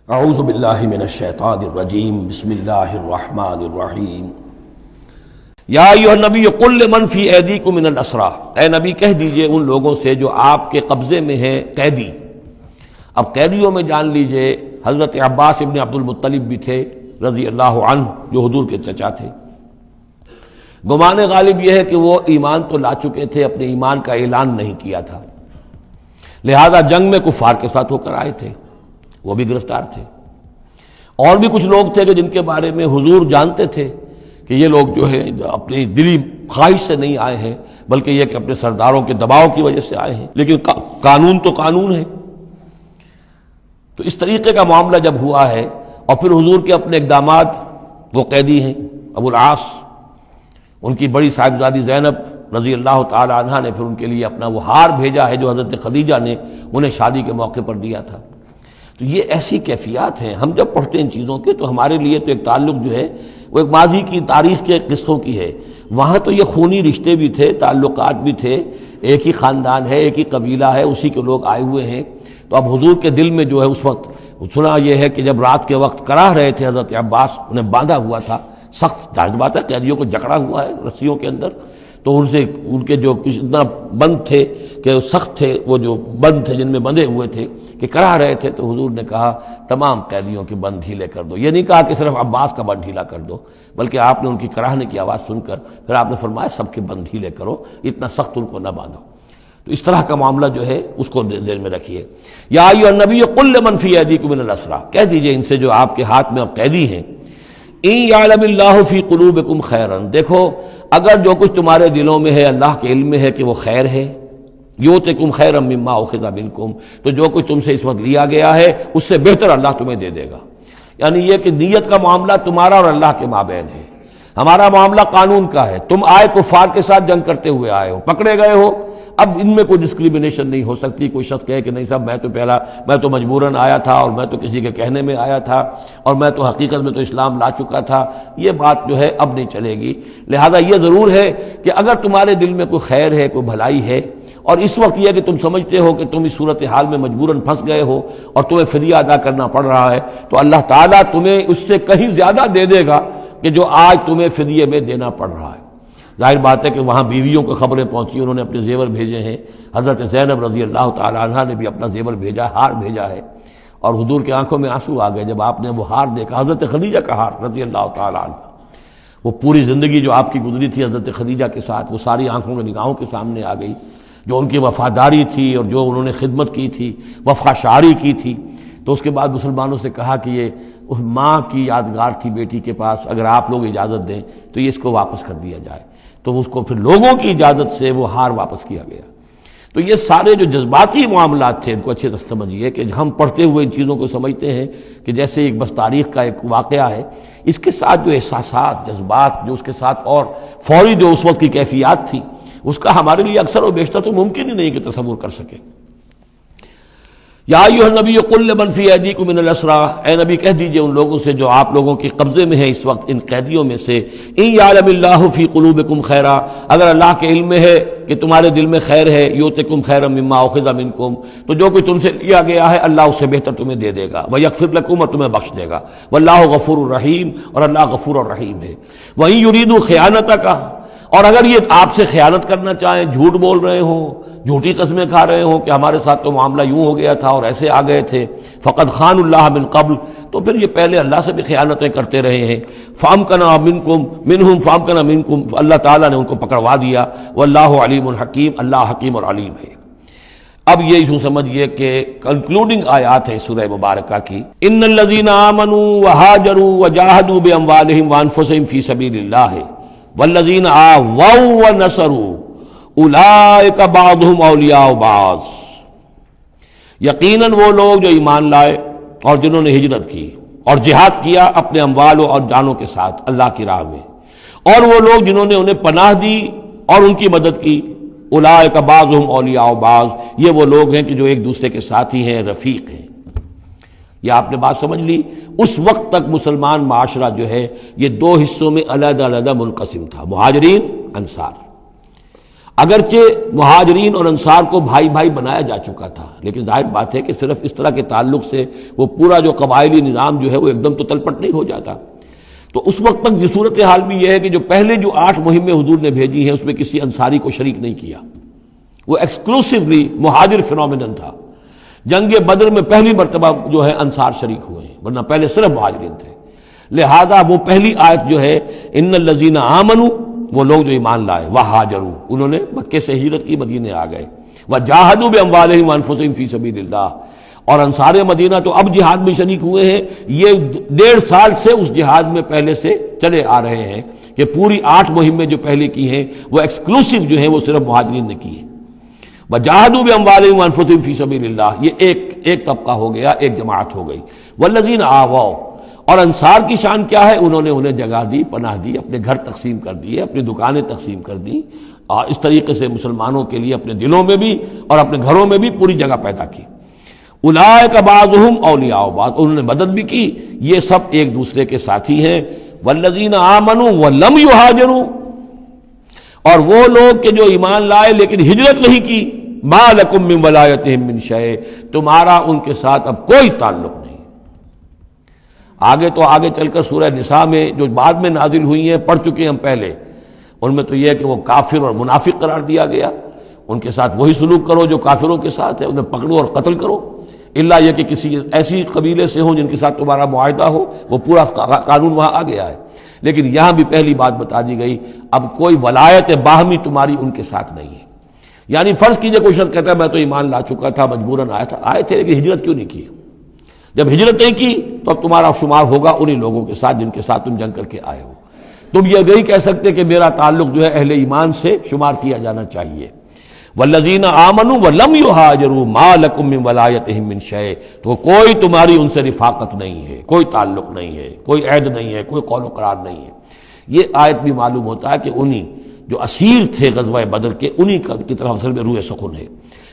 اعوذ باللہ من الشیطان الرجیم بسم اللہ الرحمن الرحیم یا ایھا النبی قل لمن فی ایدیکم من الاسریٰ، اے نبی کہہ دیجئے ان لوگوں سے جو آپ کے قبضے میں ہیں قیدی۔ اب قیدیوں میں جان لیجئے حضرت عباس ابن عبد المطلب بھی تھے رضی اللہ عنہ، جو حضور کے چچا تھے۔ گمان غالب یہ ہے کہ وہ ایمان تو لا چکے تھے، اپنے ایمان کا اعلان نہیں کیا تھا، لہذا جنگ میں کفار کے ساتھ ہو کر آئے تھے، وہ بھی گرفتار تھے۔ اور بھی کچھ لوگ تھے کہ جن کے بارے میں حضور جانتے تھے کہ یہ لوگ جو ہے اپنی دلی خواہش سے نہیں آئے ہیں، بلکہ یہ کہ اپنے سرداروں کے دباؤ کی وجہ سے آئے ہیں، لیکن قانون تو قانون ہے۔ تو اس طریقے کا معاملہ جب ہوا ہے، اور پھر حضور کے اپنے اقدامات، وہ قیدی ہیں ابو العاص، ان کی بڑی صاحبزادی زینب رضی اللہ تعالی عنہا نے پھر ان کے لیے اپنا وہ ہار بھیجا ہے جو حضرت خدیجہ نے انہیں شادی کے موقع پر دیا تھا۔ تو یہ ایسی کیفیات ہیں، ہم جب پڑھتے ہیں ان چیزوں کے تو ہمارے لیے تو ایک تعلق جو ہے وہ ایک ماضی کی تاریخ کے قصوں کی ہے۔ وہاں تو یہ خونی رشتے بھی تھے، تعلقات بھی تھے، ایک ہی خاندان ہے، ایک ہی قبیلہ ہے، اسی کے لوگ آئے ہوئے ہیں۔ تو اب حضور کے دل میں جو ہے اس وقت سنا یہ ہے کہ جب رات کے وقت کراہ رہے تھے حضرت عباس، انہیں باندھا ہوا تھا، سخت ظاہر بات ہے قیدیوں کو جکڑا ہوا ہے رسیوں کے اندر، تو ان کے جو کچھ اتنا بند تھے کہ سخت تھے، وہ جو بند تھے جن میں بندھے ہوئے تھے کہ کراہ رہے تھے، تو حضور نے کہا تمام قیدیوں کے بند ڈھیلے کر دو۔ یہ نہیں کہا کہ صرف عباس کا بند ڈھیلا کر دو، بلکہ آپ نے ان کی کراہنے کی آواز سن کر پھر آپ نے فرمایا سب کے بند ڈھیلے کرو، اتنا سخت ان کو نہ باندھو۔ تو اس طرح کا معاملہ جو ہے اس کو ذہن میں رکھیے۔ یا ایھا النبی قل لمن فی ایدیکم من الاسریٰ، کہہ دیجئے ان سے جو آپ کے ہاتھ میں اب قیدی ہیں، ان یعلم اللہ فی قلوبکم خیرا، دیکھو اگر جو کچھ تمہارے دلوں میں ہے اللہ کے علم میں ہے کہ وہ خیر ہے، یؤتکم خیرا مما اخذ منکم، تو جو کچھ تم سے اس وقت لیا گیا ہے اس سے بہتر اللہ تمہیں دے دے گا۔ یعنی یہ کہ نیت کا معاملہ تمہارا اور اللہ کے مابین ہے، ہمارا معاملہ قانون کا ہے۔ تم آئے کفار کے ساتھ جنگ کرتے ہوئے آئے ہو، پکڑے گئے ہو، اب ان میں کوئی ڈسکریمنیشن نہیں ہو سکتی۔ کوئی شخص کہے کہ نہیں صاحب میں تو مجبوراً آیا تھا، اور میں تو کسی کے کہنے میں آیا تھا، اور میں تو حقیقت میں تو اسلام لا چکا تھا، یہ بات جو ہے اب نہیں چلے گی۔ لہذا یہ ضرور ہے کہ اگر تمہارے دل میں کوئی خیر ہے، کوئی بھلائی ہے، اور اس وقت یہ کہ تم سمجھتے ہو کہ تم اس صورتحال میں مجبوراً پھنس گئے ہو اور تمہیں فدیہ ادا کرنا پڑ رہا ہے، تو اللہ تعالیٰ تمہیں اس سے کہیں زیادہ دے دے گا کہ جو آج تمہیں فدیے میں دینا پڑ رہا ہے۔ ظاہر بات ہے کہ وہاں بیویوں کو خبریں پہنچی، انہوں نے اپنے زیور بھیجے ہیں، حضرت زینب رضی اللہ تعالی عنہا نے بھی اپنا زیور بھیجا، ہار بھیجا ہے، اور حضور کے آنکھوں میں آنسو آ گئے جب آپ نے وہ ہار دیکھا، حضرت خدیجہ کا ہار رضی اللہ تعالی عنہ۔ وہ پوری زندگی جو آپ کی گزری تھی حضرت خدیجہ کے ساتھ، وہ ساری آنکھوں میں نگاہوں کے سامنے آ گئی، جو ان کی وفاداری تھی اور جو انہوں نے خدمت کی تھی، وفا شعاری کی تھی۔ تو اس کے بعد مسلمانوں سے کہا کہ یہ اس ماں کی یادگار تھی بیٹی کے پاس، اگر آپ لوگ اجازت دیں تو یہ اس کو واپس کر دیا جائے۔ تو اس کو پھر لوگوں کی اجازت سے وہ ہار واپس کیا گیا۔ تو یہ سارے جو جذباتی معاملات تھے ان کو اچھے سے سمجھیے کہ ہم پڑھتے ہوئے ان چیزوں کو سمجھتے ہیں کہ جیسے ایک بس تاریخ کا ایک واقعہ ہے، اس کے ساتھ جو احساسات، جذبات، جو اس کے ساتھ اور فوری جو اس وقت کی کیفیات تھی، اس کا ہمارے لیے اکثر و بیشتر تو ممکن ہی نہیں کہ تصور کر سکے۔ یا ایھا النبی قل لمن فی ایدیکم من الاسریٰ، اے نبی کہہ دیجئے ان لوگوں سے جو آپ لوگوں کے قبضے میں ہیں اس وقت ان قیدیوں میں سے، ان یعلم اللہ فی قلوبکم خیرا، اگر اللہ کے علم میں ہے کہ تمہارے دل میں خیر ہے، یؤتکم خیرا مما اخذ منکم، تو جو کچھ تم سے لیا گیا ہے اللہ اس سے بہتر تمہیں دے دے گا، ویغفر لکم، اور تمہیں بخش دے گا، واللہ غفور الرحیم، اور اللہ غفور الرحیم ہے۔ وَإِن يُرِيدُوا خِيَانَتَكَ، اور اگر یہ آپ سے خیانت کرنا چاہیں، جھوٹ بول رہے ہوں، جھوٹی قسمیں کھا رہے ہوں کہ ہمارے ساتھ تو معاملہ یوں ہو گیا تھا اور ایسے آ گئے تھے، فقد خان اللہ من قبل، تو پھر یہ پہلے اللہ سے بھی خیانتیں کرتے رہے ہیں، فامکنا منہم فامکنا منکم، اللہ تعالیٰ نے ان کو پکڑوا دیا، واللہ علیم الحکیم، اللہ حکیم اور علیم ہے۔ اب یہ یوں سمجھیے کہ کنکلوڈنگ آیات ہے سورہ مبارکہ کی، ان الذین آمنوا وہاجروا وجاہدوا باموالہم وانفسہم فی سبیل اللہ والذین آووا ونصروا اولئک بعضهم اولیاء بعض، یقیناً وہ لوگ جو ایمان لائے اور جنہوں نے ہجرت کی اور جہاد کیا اپنے اموال اور جانوں کے ساتھ اللہ کی راہ میں، اور وہ لوگ جنہوں نے انہیں پناہ دی اور ان کی مدد کی، اولئک بعضهم اولیاء بعض، یہ وہ لوگ ہیں کہ جو ایک دوسرے کے ساتھی ہیں، رفیق ہیں۔ یہ آپ نے بات سمجھ لی۔ اس وقت تک مسلمان معاشرہ جو ہے یہ دو حصوں میں علیحدہ علیحدہ منقسم تھا، مہاجرین، انصار۔ اگرچہ مہاجرین اور انصار کو بھائی بھائی بنایا جا چکا تھا، لیکن ظاہر بات ہے کہ صرف اس طرح کے تعلق سے وہ پورا جو قبائلی نظام جو ہے وہ ایک دم تو تلپٹ نہیں ہو جاتا۔ تو اس وقت تک یہ صورتحال بھی یہ ہے کہ جو پہلے جو 8 مہمیں حضور نے بھیجی ہیں اس میں کسی انصاری کو شریک نہیں کیا، وہ ایکسکلوسیولی مہاجر فینومینن تھا۔ جنگ بدر میں پہلی مرتبہ جو ہے انصار شریک ہوئے ہیں، ورنہ پہلے صرف مہاجرین تھے۔ لہذا وہ پہلی آیت جو ہے ان الذین آمنوا، وہ لوگ جو ایمان لائے، وہاجروا، انہوں نے مکے سے ہجرت کی، مدینے آ گئے، وجاہدوا باموالہم وانفسہم فی سبیل اللہ، اور انصار مدینہ تو اب جہاد میں شریک ہوئے ہیں۔ یہ 1.5 سال سے اس جہاد میں پہلے سے چلے آ رہے ہیں کہ پوری 8 مہمیں جو پہلے کی ہیں وہ ایکسکلوسیو جو ہیں وہ صرف مہاجرین نے کی ہیں۔ وجاہدوا باموالہم وانفسہم فی سبیل اللہ، یہ ایک طبقہ ہو گیا، ایک جماعت ہو گئی۔ والذین آووا، اور انصار کی شان کیا ہے؟ انہیں جگہ دی، پناہ دی، اپنے گھر تقسیم کر دیے، اپنی دکانیں تقسیم کر دی، اور اس طریقے سے مسلمانوں کے لیے اپنے دلوں میں بھی اور اپنے گھروں میں بھی پوری جگہ پیدا کی۔ اولئک بعضهم اولیاء بعض، انہوں نے مدد بھی کی، یہ سب ایک دوسرے کے ساتھی ہیں۔ والذین آمنوا ولم یہاجروا، اور وہ لوگ کہ جو ایمان لائے لیکن ہجرت نہیں کی، ما لکم من ولایتہم من شیء، تمہارا ان کے ساتھ اب کوئی تعلق نہیں۔ آگے چل کر سورہ نساء میں جو بعد میں نازل ہوئی ہیں، پڑھ چکے ہیں ہم پہلے، ان میں تو یہ ہے کہ وہ کافر اور منافق قرار دیا گیا، ان کے ساتھ وہی سلوک کرو جو کافروں کے ساتھ ہے، انہیں پکڑو اور قتل کرو، الا یہ کہ کسی ایسی قبیلے سے ہوں جن کے ساتھ تمہارا معاہدہ ہو، وہ پورا قانون وہاں آ گیا ہے۔ لیکن یہاں بھی پہلی بات بتا دی گئی، اب کوئی ولایت باہمی تمہاری ان کے ساتھ نہیں ہے۔ یعنی فرض کیجئے کوئی شخص کہتا ہے میں تو ایمان لا چکا تھا، مجبوراً آئے تھے لیکن ہجرت کیوں نہیں کی؟ جب ہجرت نہیں کی تو اب تمہارا شمار ہوگا انہی لوگوں کے ساتھ جن کے ساتھ تم جنگ کر کے آئے ہو۔ تم یہ نہیں کہہ سکتے کہ میرا تعلق جو ہے اہل ایمان سے شمار کیا جانا چاہیے۔ والذین آمنوا ولم یہاجروا ما لکم من ولایتہم من شیء، تو کوئی تمہاری ان سے رفاقت نہیں ہے، کوئی تعلق نہیں ہے، کوئی عہد نہیں ہے، کوئی قول و قرار نہیں ہے۔ یہ آیت بھی معلوم ہوتا ہے کہ انہی جو اسیر تھے غزوہ بدر کے، انہی کی طرف اصل میں روح سخن ہے۔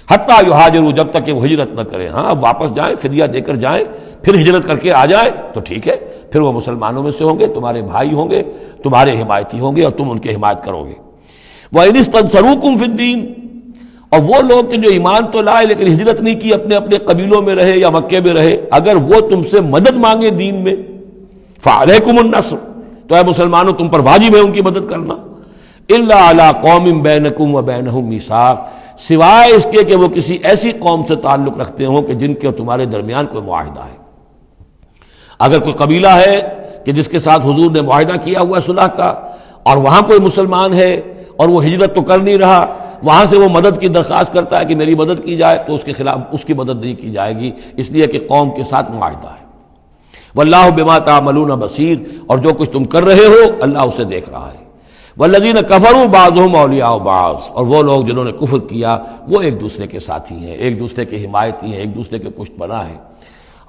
حتیٰ یہاجروا، جب تک کہ وہ ہجرت نہ کریں، ہاں اب واپس جائیں، فدیہ دے کر جائیں، پھر ہجرت کر کے آ جائیں تو ٹھیک ہے، پھر وہ مسلمانوں میں سے ہوں گے، تمہارے بھائی ہوں گے، تمہارے حمایتی ہوں گے اور تم ان کی حمایت کرو گے۔ وَإِنِ اسْتَنصَرُوكُمْ فِي الدِّينِ، اور وہ لوگ کہ جو ایمان تو لائے لیکن ہجرت نہیں کی، اپنے اپنے قبیلوں میں رہے یا مکے میں رہے، اگر وہ تم سے مدد مانگے دین میں، فَعَلَيْكُمُ النَّصْرُ، تو اے مسلمانوں تم پر واجب ہے ان کی مدد کرنا۔ إِلَّا عَلَىٰ قَوْمٍ بَيْنَكُمْ وَبَيْنَهُم مِّيثَاق، سوائے اس کے کہ وہ کسی ایسی قوم سے تعلق رکھتے ہوں کہ جن کے تمہارے درمیان کوئی معاہدہ ہے۔ اگر کوئی قبیلہ ہے کہ جس کے ساتھ حضور نے معاہدہ کیا ہوا ہے صلح کا، اور وہاں کوئی مسلمان ہے اور وہ ہجرت تو کر نہیں رہا، وہاں سے وہ مدد کی درخواست کرتا ہے کہ میری مدد کی جائے، تو اس کے خلاف اس کی مدد نہیں کی جائے گی، اس لیے کہ قوم کے ساتھ معاہدہ ہے۔ واللہ بما تعملون بصیر، اور جو کچھ تم کر رہے ہو اللہ اسے دیکھ رہا ہے۔ والذین کفروا بعضهم اولیاء بعض، اور وہ لوگ جنہوں نے کفر کیا وہ ایک دوسرے کے ساتھی ہیں، ایک دوسرے کے حمایتی ہیں، ایک دوسرے کے پشت پناہ ہیں۔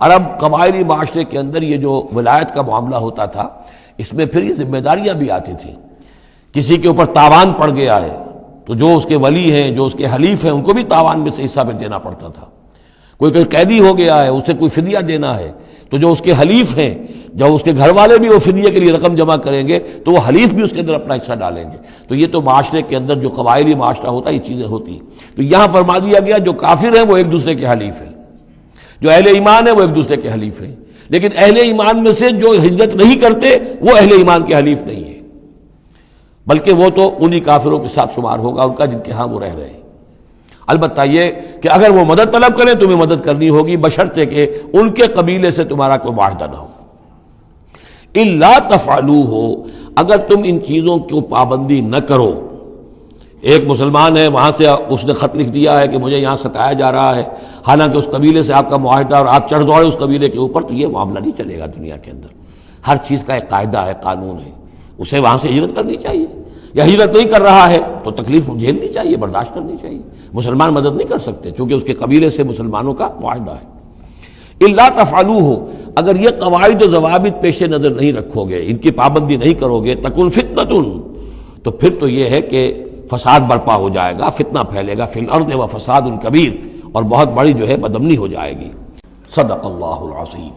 عرب قبائلی معاشرے کے اندر یہ جو ولایت کا معاملہ ہوتا تھا، اس میں پھر یہ ذمہ داریاں بھی آتی تھیں۔ کسی کے اوپر تاوان پڑ گیا ہے تو جو اس کے ولی ہیں، جو اس کے حلیف ہیں، ان کو بھی تاوان میں سے حصہ بھی دینا پڑتا تھا۔ کوئی قیدی ہو گیا ہے، اسے کوئی فدیہ دینا ہے، تو جو اس کے حلیف ہیں، جب اس کے گھر والے بھی وہ فدیے کے لیے رقم جمع کریں گے تو وہ حلیف بھی اس کے اندر اپنا حصہ ڈالیں گے۔ تو یہ تو معاشرے کے اندر جو قبائلی معاشرہ ہوتا ہے یہ چیزیں ہوتی ہیں۔ تو یہاں فرما دیا گیا جو کافر ہیں وہ ایک دوسرے کے حلیف ہیں، جو اہل ایمان ہیں وہ ایک دوسرے کے حلیف ہیں، لیکن اہل ایمان میں سے جو ہجرت نہیں کرتے وہ اہل ایمان کے حلیف نہیں ہیں، بلکہ وہ تو انہی کافروں کے ساتھ شمار ہوگا ان کا جن کے ہاں وہ رہ رہے ہیں۔ البتہ یہ کہ اگر وہ مدد طلب کریں تمہیں مدد کرنی ہوگی، بشرطے کہ ان کے قبیلے سے تمہارا کوئی معاہدہ نہ ہو۔ الا تفعلوه، اگر تم ان چیزوں کی پابندی نہ کرو۔ ایک مسلمان ہے، وہاں سے اس نے خط لکھ دیا ہے کہ مجھے یہاں ستایا جا رہا ہے، حالانکہ اس قبیلے سے آپ کا معاہدہ اور آپ چڑھ دوڑے اس قبیلے کے اوپر، تو یہ معاملہ نہیں چلے گا دنیا کے اندر۔ ہر چیز کا ایک قاعدہ ہے، قانون ہے، اسے وہاں سے ہجرت کرنی چاہیے، یا ہجرت نہیں کر رہا ہے تو تکلیف جھیلنی چاہیے، برداشت کرنی چاہیے۔ مسلمان مدد نہیں کر سکتے چونکہ اس کے قبیلے سے مسلمانوں کا معاہدہ ہے۔ الا تفعلوه، اگر یہ قواعد و ضوابط پیش نظر نہیں رکھو گے، ان کی پابندی نہیں کرو گے، تکن فتنۃ، تو پھر تو یہ ہے کہ فساد برپا ہو جائے گا، فتنہ پھیلے گا، فی الارض و فساد کبیر، اور بہت بڑی جو ہے بدامنی ہو جائے گی۔ صدق اللہ العظیم۔